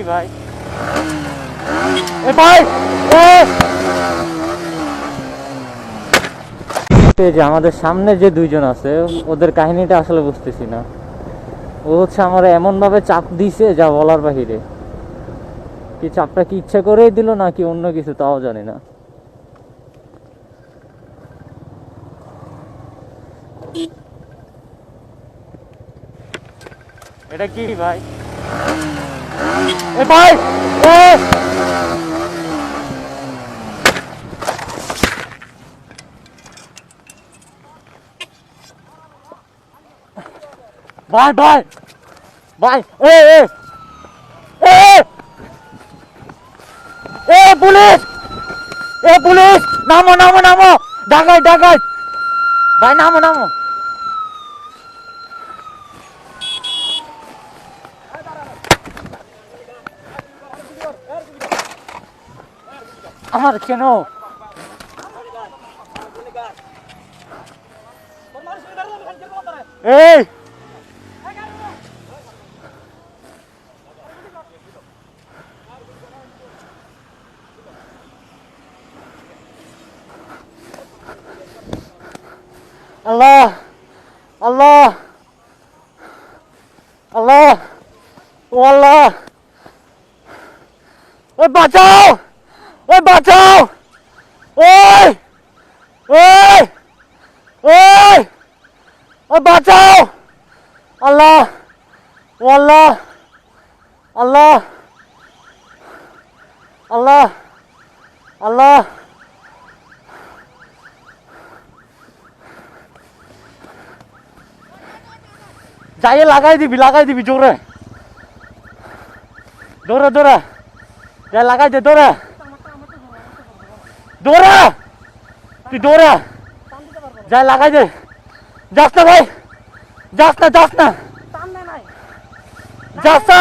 ভাই এ ভাই যে আমাদের সামনে যে দুইজন আছে ওদের কাহিনীটা আসলে বুঝতেছি না। ও হচ্ছে আমার এমন ভাবে চাপ দিছে যা বলার বাহিরে। কি চাপটা কি ইচ্ছা করেই দিল নাকি অন্য কিছু তাও জানি না। এটা কি ভাই এ ভাই এ ভাই ভাই ভাই এ এ এ এ পুলিশ এ পুলিশ নামো নামো নামো ডাকাই ডাকাই ভাই নামো নামো আমার কেন এই আল্লাহ আল্লাহ আল্লাহ ও আল্লাহ ওই বাঁচাও ওই বাঁচাও ওই ওই ওই ওই বাঁচাও আল্লাহ ও আল্লাহ আল্লাহ আল্লাহ আল্লাহ যাইয়ে লাগাই দিবি জোরে দৌড়া দৌড়া যাই লাগাই দে দৌড়া দৌড়া তুই দৌড়া যাই লাগাই দে যাস না ভাই যাস না যাস না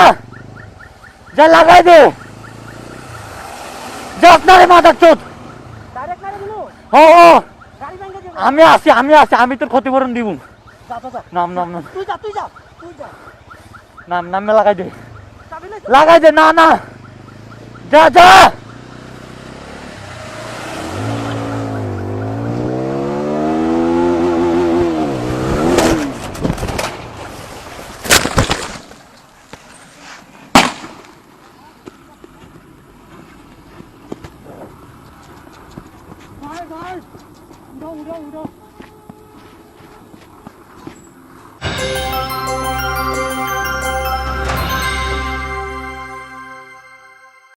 যাই লাগাই দে যাস না রে মাথার চোদ ও আমি আসি আমি তোর ক্ষতিপূরণ দিব নাম নাম নাম নাম নামে লাগাই দে না না যা যা ভাই উড়ো